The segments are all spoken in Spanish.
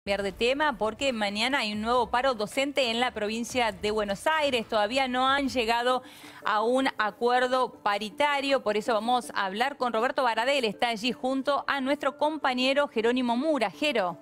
Cambiar de tema porque mañana hay un nuevo paro docente en la provincia de Buenos Aires. Todavía no han llegado a un acuerdo paritario, por eso vamos a hablar con Roberto Baradel. Está allí junto a nuestro compañero Jerónimo Mura. Jero.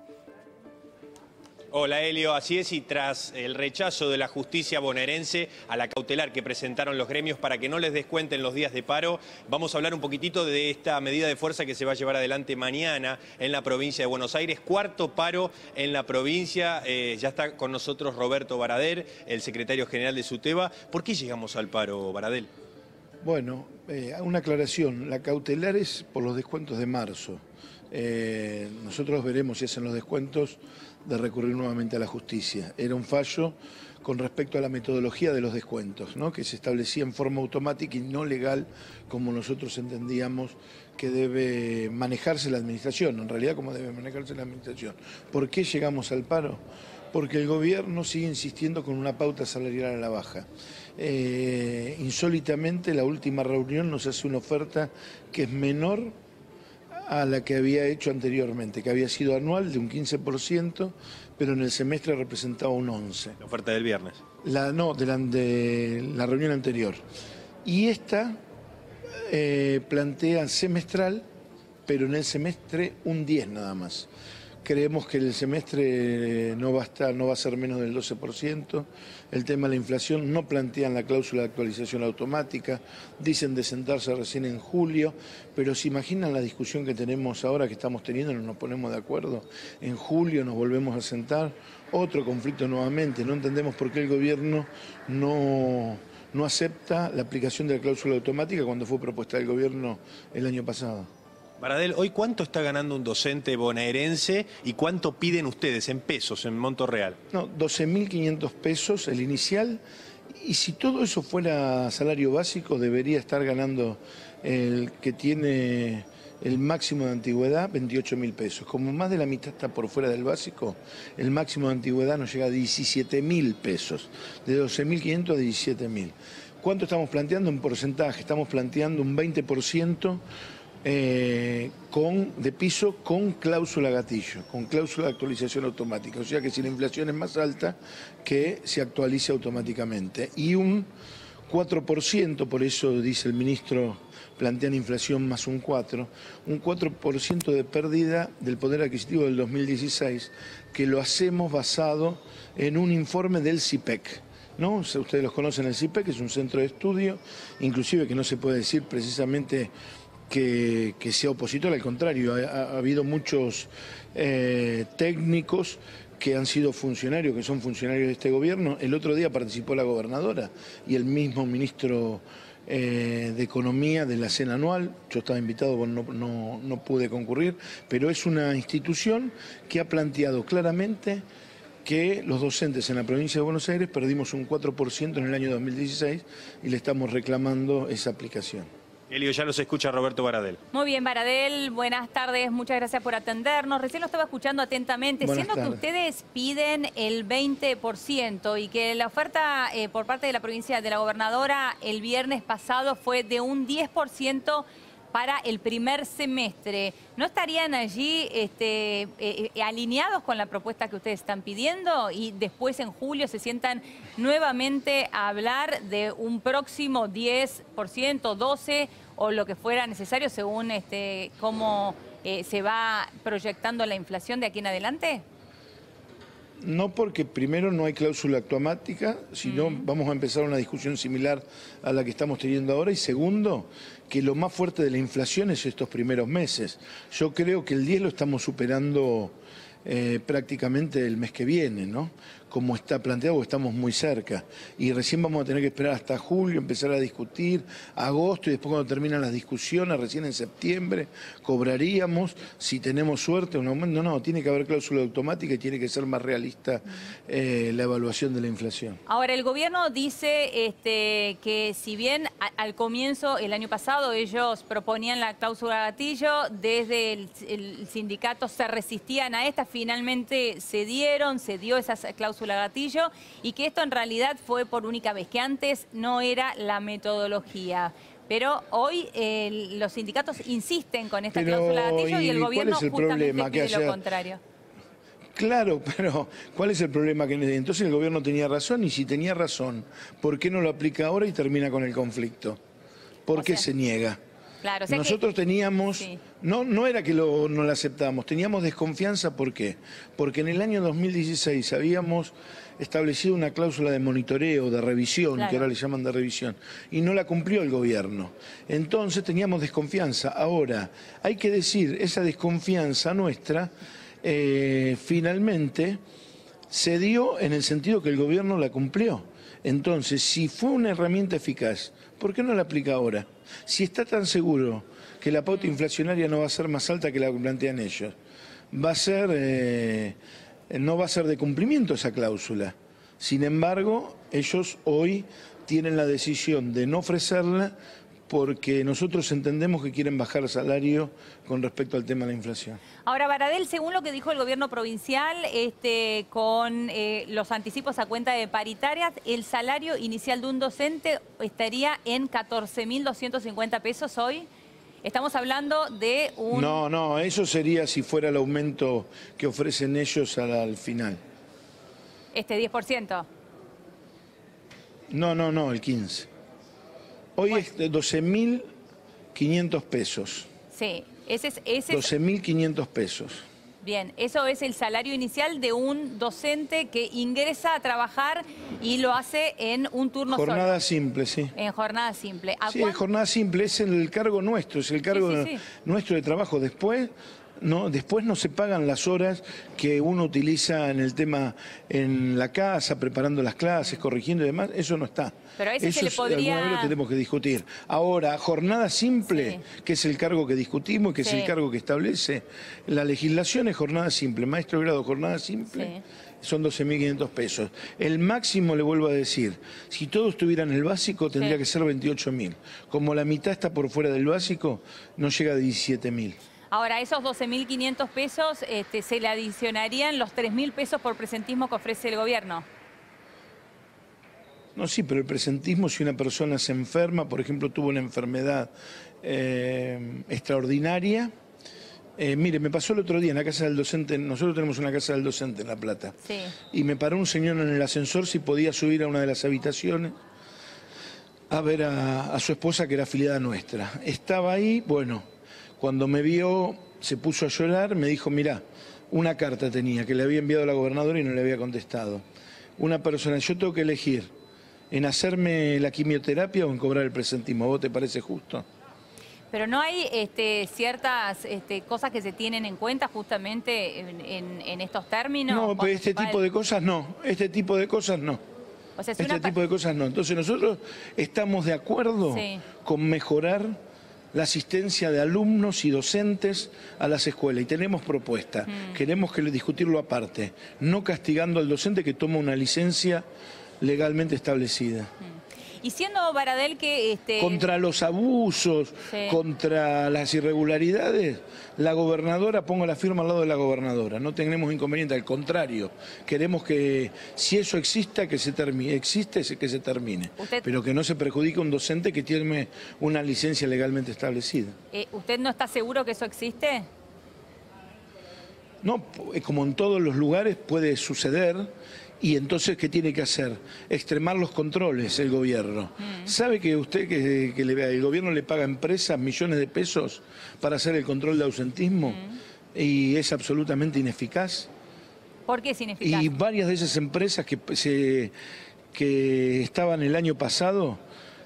Hola Helio, así es, y tras el rechazo de la justicia bonaerense a la cautelar que presentaron los gremios para que no les descuenten los días de paro, vamos a hablar un poquitito de esta medida de fuerza que se va a llevar adelante mañana en la provincia de Buenos Aires. Cuarto paro en la provincia, ya está con nosotros Roberto Baradel, el secretario general de SUTEBA. ¿Por qué llegamos al paro, Baradel? Bueno, una aclaración, la cautelar es por los descuentos de marzo. Nosotros veremos si hacen los descuentos de recurrir nuevamente a la justicia. Era un fallo con respecto a la metodología de los descuentos, ¿no? Que se establecía en forma automática y no legal como nosotros entendíamos que debe manejarse la administración, en realidad como debe manejarse la administración. ¿Por qué llegamos al paro? Porque el gobierno sigue insistiendo con una pauta salarial a la baja. Insólitamente, la última reunión nos hace una oferta que es menor a la que había hecho anteriormente, que había sido anual de un 15%, pero en el semestre representaba un 11%. La oferta del viernes. No, de la reunión anterior. Y esta plantea semestral, pero en el semestre un 10 nada más. Creemos que el semestre no va a ser menos del 12%. El tema de la inflación, no plantean la cláusula de actualización automática, dicen de sentarse recién en julio, pero ¿se imaginan la discusión que tenemos ahora, que estamos teniendo, no nos ponemos de acuerdo? En julio nos volvemos a sentar, otro conflicto nuevamente. No entendemos por qué el gobierno no acepta la aplicación de la cláusula automática cuando fue propuesta del gobierno el año pasado. Baradel, hoy ¿cuánto está ganando un docente bonaerense y cuánto piden ustedes en pesos, en monto real? No, 12.500 pesos el inicial, y si todo eso fuera salario básico debería estar ganando el que tiene el máximo de antigüedad 28.000 pesos. Como más de la mitad está por fuera del básico, el máximo de antigüedad nos llega a 17.000 pesos, de 12.500 a 17.000. ¿Cuánto estamos planteando en porcentaje? Estamos planteando un 20%. De piso con cláusula gatillo, con cláusula de actualización automática. O sea que si la inflación es más alta, que se actualice automáticamente. Y un 4%, por eso dice el ministro, plantean inflación más un 4% de pérdida del poder adquisitivo del 2016, que lo hacemos basado en un informe del CIPEC. ¿No? Ustedes los conocen, el CIPEC es un centro de estudio, inclusive que no se puede decir precisamente que sea opositor, al contrario, ha habido muchos técnicos que han sido funcionarios, que son funcionarios de este gobierno. El otro día participó la gobernadora y el mismo ministro de Economía de la cena anual. Yo estaba invitado, no pude concurrir, pero es una institución que ha planteado claramente que los docentes en la provincia de Buenos Aires perdimos un 4% en el año 2016 y le estamos reclamando esa aplicación. Helio, ya los escucha Roberto Baradel. Muy bien, Baradel, buenas tardes, muchas gracias por atendernos. Recién lo estaba escuchando atentamente, siendo que ustedes piden el 20% y que la oferta por parte de la provincia de la gobernadora el viernes pasado fue de un 10% para el primer semestre. ¿No estarían allí alineados con la propuesta que ustedes están pidiendo y después en julio se sientan nuevamente a hablar de un próximo 10%, 12% o lo que fuera necesario según cómo se va proyectando la inflación de aquí en adelante? No, porque primero no hay cláusula automática, sino vamos a empezar una discusión similar a la que estamos teniendo ahora, y segundo, que lo más fuerte de la inflación es estos primeros meses. Yo creo que el 10 lo estamos superando prácticamente el mes que viene, ¿no? Como está planteado, estamos muy cerca. Y recién vamos a tener que esperar hasta julio, empezar a discutir, agosto, y después cuando terminan las discusiones, recién en septiembre, cobraríamos, si tenemos suerte, un aumento. No, tiene que haber cláusula automática y tiene que ser más realista la evaluación de la inflación. Ahora, el gobierno dice que si bien al comienzo, el año pasado, ellos proponían la cláusula gatillo, desde el sindicato se resistían a esta, finalmente se dio esa cláusula gatillo y que esto en realidad fue por única vez, que antes no era la metodología. Pero hoy los sindicatos insisten con esta cláusula gatillo y el gobierno justamente pide lo contrario. Claro, pero ¿cuál es el problema? Entonces el gobierno tenía razón, y si tenía razón, ¿por qué no lo aplica ahora y termina con el conflicto? ¿Por qué se niega? Claro, Nosotros teníamos, sí. no era que no lo aceptábamos, teníamos desconfianza. ¿Por qué? porque en el año 2016 habíamos establecido una cláusula de monitoreo, de revisión, claro, que ahora le llaman de revisión, y no la cumplió el gobierno. Entonces teníamos desconfianza. Ahora, hay que decir, esa desconfianza nuestra finalmente se dio en el sentido que el gobierno la cumplió. Entonces, si fue una herramienta eficaz, ¿por qué no la aplica ahora? Si está tan seguro que la pauta inflacionaria no va a ser más alta que la que plantean ellos, va a ser, no va a ser de cumplimiento esa cláusula. Sin embargo, ellos hoy tienen la decisión de no ofrecerla porque nosotros entendemos que quieren bajar el salario con respecto al tema de la inflación. Ahora, Baradel, según lo que dijo el gobierno provincial, con los anticipos a cuenta de paritarias, el salario inicial de un docente estaría en 14.250 pesos hoy. Estamos hablando de un... No, eso sería si fuera el aumento que ofrecen ellos al final. ¿Este 10%? No, el 15%. Hoy es de 12.500 pesos. Sí, ese es 12.500 pesos. Bien, eso es el salario inicial de un docente que ingresa a trabajar y lo hace en un turno solo. Jornada simple, sí. En jornada simple. Sí, es jornada simple, es el cargo nuestro, es el cargo nuestro de trabajo. Después no se pagan las horas que uno utiliza en el tema en la casa, preparando las clases, corrigiendo y demás, eso no está. Pero a eso se le podría... Alguna vez lo tenemos que discutir. Ahora, jornada simple, que es el cargo que discutimos, que es el cargo que establece la legislación, es jornada simple. Maestro de grado, jornada simple, son 12.500 pesos. El máximo, le vuelvo a decir, si todos estuvieran en el básico, tendría que ser 28.000. Como la mitad está por fuera del básico, no llega a 17.000. Ahora, esos 12.500 pesos se le adicionarían los 3.000 pesos por presentismo que ofrece el gobierno. No, sí, pero el presentismo, si una persona se enferma, por ejemplo, tuvo una enfermedad extraordinaria. Mire, me pasó el otro día en la casa del docente, nosotros tenemos una casa del docente en La Plata, y me paró un señor en el ascensor si podía subir a una de las habitaciones a ver a su esposa, que era afiliada nuestra. Estaba ahí, bueno, cuando me vio se puso a llorar, me dijo, mirá, una carta tenía que le había enviado a la gobernadora y no le había contestado. Una persona, yo tengo que elegir en hacerme la quimioterapia o en cobrar el presentismo. ¿A vos te parece justo? Pero no hay ciertas cosas que se tienen en cuenta justamente en estos términos. No, pues este tipo de cosas no. Este tipo de cosas no. O sea, este tipo de cosas no. Entonces nosotros estamos de acuerdo con mejorar la asistencia de alumnos y docentes a las escuelas. Y tenemos propuesta. Queremos discutirlo aparte. No castigando al docente que toma una licencia legalmente establecida. Y siendo Baradel que... Contra los abusos, contra las irregularidades, la gobernadora, pongo la firma al lado de la gobernadora. No tenemos inconveniente, al contrario. Queremos que, si eso exista, que se termine. Que se termine. Pero que no se perjudique a un docente que tiene una licencia legalmente establecida. ¿Usted no está seguro que eso existe? No, como en todos los lugares puede suceder. Y entonces, ¿qué tiene que hacer? Extremar los controles el gobierno. ¿Sabe que usted que el gobierno le paga a empresas millones de pesos para hacer el control de ausentismo? Y es absolutamente ineficaz. ¿Por qué es ineficaz? Y varias de esas empresas que estaban el año pasado,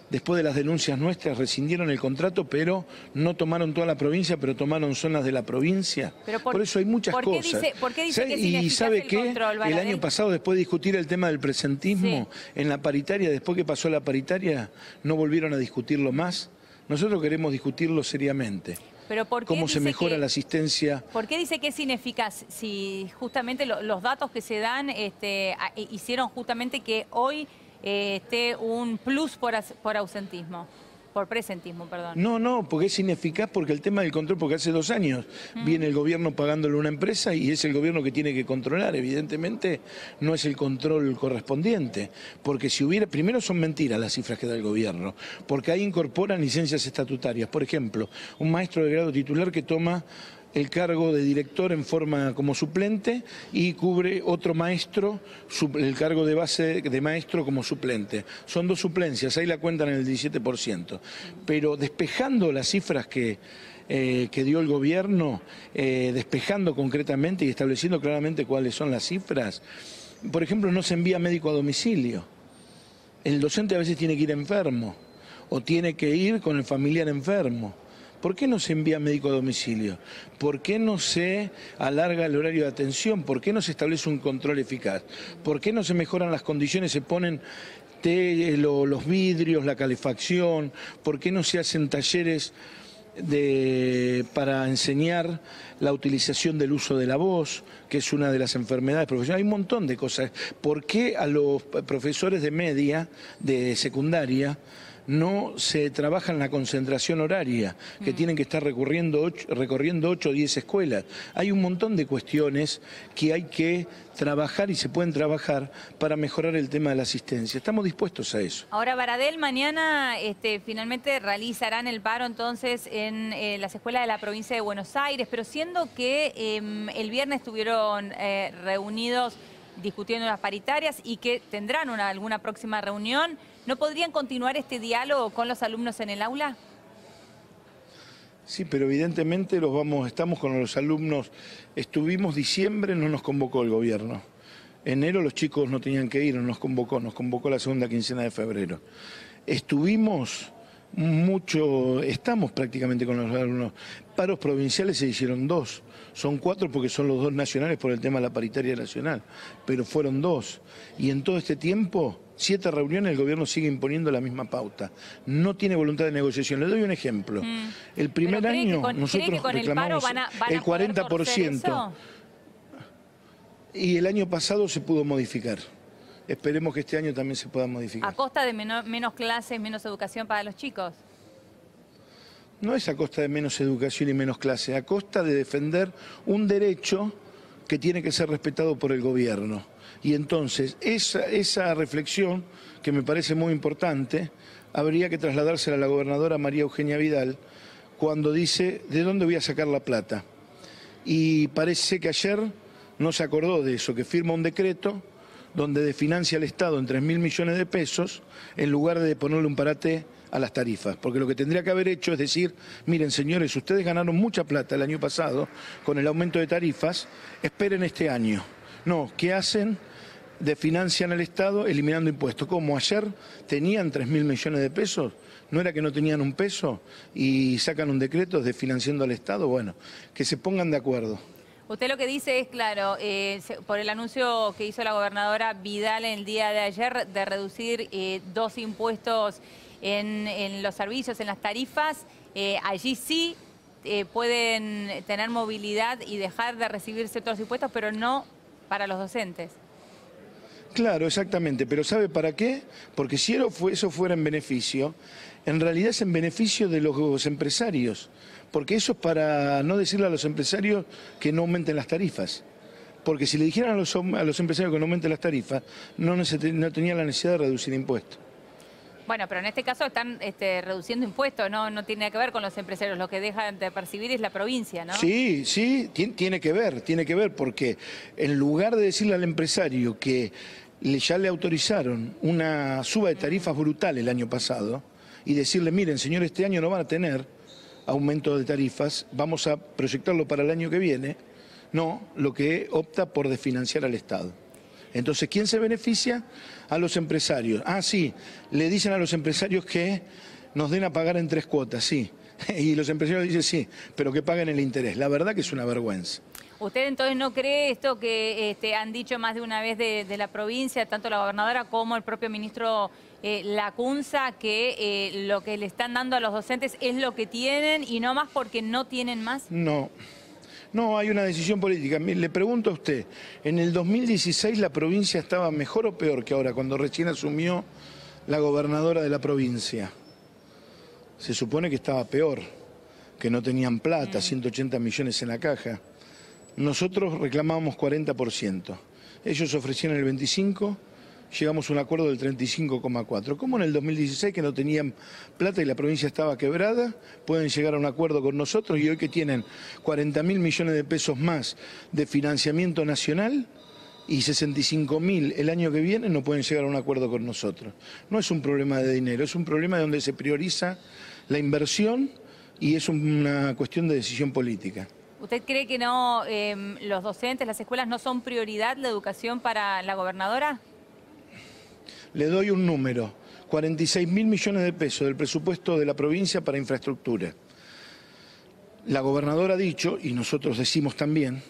después de las denuncias nuestras, rescindieron el contrato, pero no tomaron toda la provincia, pero tomaron zonas de la provincia. Por eso hay muchas cosas. ¿Por qué dice que es ineficaz? ¿Y sabe el qué? Control, Baradel? El año pasado, después de discutir el tema del presentismo en la paritaria, después que pasó la paritaria, no volvieron a discutirlo más. Nosotros queremos discutirlo seriamente. ¿Pero por qué cómo se mejora la asistencia? ¿Por qué dice que es ineficaz? Si justamente los datos que se dan hicieron justamente que hoy esté un plus por ausentismo, por presentismo, perdón. No, porque es ineficaz porque el tema del control, porque hace 2 años viene el gobierno pagándole a una empresa y es el gobierno que tiene que controlar. Evidentemente no es el control correspondiente, porque si hubiera, primero son mentiras las cifras que da el gobierno, porque ahí incorporan licencias estatutarias. Por ejemplo, un maestro de grado titular que toma el cargo de director en forma como suplente y cubre otro maestro el cargo de base de maestro como suplente. Son 2 suplencias, ahí la cuentan en el 17%. Pero despejando las cifras que dio el gobierno, despejando concretamente y estableciendo claramente cuáles son las cifras, por ejemplo, no se envía médico a domicilio. El docente a veces tiene que ir enfermo o tiene que ir con el familiar enfermo. ¿Por qué no se envía médico a domicilio? ¿Por qué no se alarga el horario de atención? ¿Por qué no se establece un control eficaz? ¿Por qué no se mejoran las condiciones, se ponen los vidrios, la calefacción? ¿Por qué no se hacen talleres para enseñar la utilización del uso de la voz, que es una de las enfermedades profesionales? Hay un montón de cosas. ¿Por qué a los profesores de media, de secundaria, no se trabaja en la concentración horaria, que tienen que estar recorriendo 8 o 10 escuelas? Hay un montón de cuestiones que hay que trabajar y se pueden trabajar para mejorar el tema de la asistencia. Estamos dispuestos a eso. Ahora, Baradel, mañana finalmente realizarán el paro entonces en las escuelas de la provincia de Buenos Aires, pero siendo que el viernes estuvieron reunidos discutiendo las paritarias y que tendrán alguna próxima reunión, ¿no podrían continuar este diálogo con los alumnos en el aula? Sí, pero evidentemente estamos con los alumnos. Estuvimos diciembre, no nos convocó el gobierno. Enero los chicos no tenían que ir, nos convocó la segunda quincena de febrero. Estamos prácticamente con los alumnos. Paros provinciales se hicieron 2, son 4 porque son los 2 nacionales por el tema de la paritaria nacional, pero fueron 2. Y en todo este tiempo, 7 reuniones, el gobierno sigue imponiendo la misma pauta. No tiene voluntad de negociación. Le doy un ejemplo. El primer año nosotros reclamamos el 40%. Y el año pasado se pudo modificar. Esperemos que este año también se pueda modificar. ¿A costa de menos clases, menos educación para los chicos? No es a costa de menos educación y menos clase, a costa de defender un derecho que tiene que ser respetado por el gobierno. Y entonces esa reflexión, que me parece muy importante, habría que trasladársela a la gobernadora María Eugenia Vidal cuando dice, ¿de dónde voy a sacar la plata? Y parece que ayer no se acordó de eso, que firma un decreto donde desfinancia al Estado en 3.000 millones de pesos en lugar de ponerle un parate a las tarifas, porque lo que tendría que haber hecho es decir, miren señores, ustedes ganaron mucha plata el año pasado con el aumento de tarifas, esperen este año. No, ¿qué hacen? Desfinancian al Estado eliminando impuestos. Como ayer tenían 3.000 millones de pesos, ¿no era que no tenían un peso? Y sacan un decreto desfinanciando al Estado. Bueno, que se pongan de acuerdo. Usted lo que dice es, claro, por el anuncio que hizo la gobernadora Vidal el día de ayer de reducir 2 impuestos en los servicios, en las tarifas, allí sí pueden tener movilidad y dejar de recibirse otros impuestos, pero no para los docentes. Claro, exactamente, pero ¿sabe para qué? Porque si eso fuera en beneficio, en realidad es en beneficio de los empresarios, porque eso es para no decirle a los empresarios que no aumenten las tarifas. Porque si le dijeran a los empresarios que no aumenten las tarifas, no tenían la necesidad de reducir impuestos. Bueno, pero en este caso están reduciendo impuestos, no tiene nada que ver con los empresarios, lo que dejan de percibir es la provincia, ¿no? Sí, tiene que ver, porque en lugar de decirle al empresario que ya le autorizaron una suba de tarifas brutal el año pasado, y decirle, miren, señor, este año no van a tener aumento de tarifas, vamos a proyectarlo para el año que viene, no, lo que opta por desfinanciar al Estado. Entonces, ¿quién se beneficia? A los empresarios. Ah, sí, le dicen a los empresarios que nos den a pagar en 3 cuotas, sí. Y los empresarios dicen sí, pero que paguen el interés. La verdad que es una vergüenza. ¿Usted entonces no cree esto que han dicho más de una vez de la provincia, tanto la gobernadora como el propio ministro Lacunza, que lo que le están dando a los docentes es lo que tienen y no más porque no tienen más? No, hay una decisión política. Le pregunto a usted, ¿en el 2016 la provincia estaba mejor o peor que ahora, cuando recién asumió la gobernadora de la provincia? Se supone que estaba peor, que no tenían plata, 180 millones en la caja. Nosotros reclamábamos 40%. Ellos ofrecieron el 25% llegamos a un acuerdo del 35,4. Como en el 2016, que no tenían plata y la provincia estaba quebrada, pueden llegar a un acuerdo con nosotros, y hoy que tienen 40.000 millones de pesos más de financiamiento nacional y 65.000 el año que viene, no pueden llegar a un acuerdo con nosotros. No es un problema de dinero, es un problema donde se prioriza la inversión y es una cuestión de decisión política. ¿Usted cree que no, los docentes, las escuelas no son prioridad la educación para la gobernadora? Le doy un número: 46.000 millones de pesos del presupuesto de la provincia para infraestructura. La gobernadora ha dicho, y nosotros decimos también,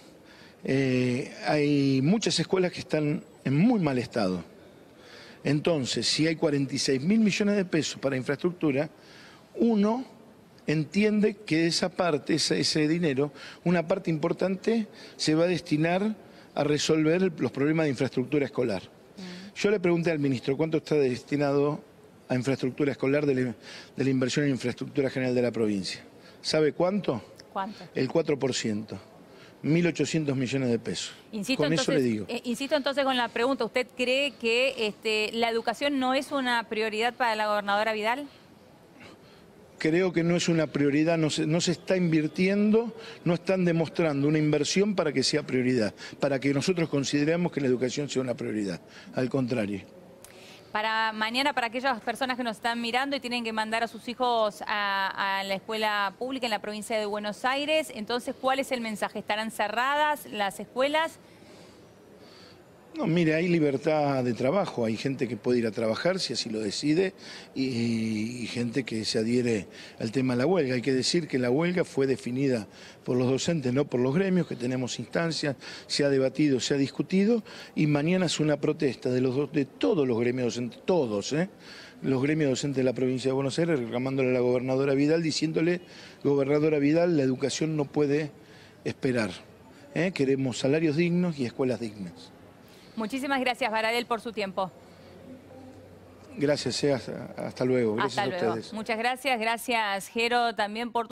hay muchas escuelas que están en muy mal estado. Entonces, si hay 46.000 millones de pesos para infraestructura, uno entiende que esa parte, ese dinero, una parte importante se va a destinar a resolver los problemas de infraestructura escolar. Yo le pregunté al ministro cuánto está destinado a infraestructura escolar de la inversión en infraestructura general de la provincia. ¿Sabe cuánto? ¿Cuánto? El 4%. 1.800 millones de pesos. Insisto, con entonces, eso le digo. Insisto entonces con la pregunta, ¿usted cree que la educación no es una prioridad para la gobernadora Vidal? Creo que no es una prioridad, no se está invirtiendo, no están demostrando una inversión para que sea prioridad, para que nosotros consideremos que la educación sea una prioridad. Al contrario. Para mañana, para aquellas personas que nos están mirando y tienen que mandar a sus hijos a la escuela pública en la provincia de Buenos Aires, entonces, ¿cuál es el mensaje? ¿Estarán cerradas las escuelas? No, mire, hay libertad de trabajo, hay gente que puede ir a trabajar si así lo decide y gente que se adhiere al tema de la huelga. Hay que decir que la huelga fue definida por los docentes, no por los gremios, que tenemos instancias, se ha debatido, se ha discutido, y mañana es una protesta de todos los gremios docentes, todos, los gremios docentes de la provincia de Buenos Aires, reclamándole a la gobernadora Vidal, diciéndole: gobernadora Vidal, la educación no puede esperar, queremos salarios dignos y escuelas dignas. Muchísimas gracias, Baradel, por su tiempo. Gracias, hasta luego. Gracias Hasta luego. a ustedes. Muchas gracias. Gracias, Jero, también por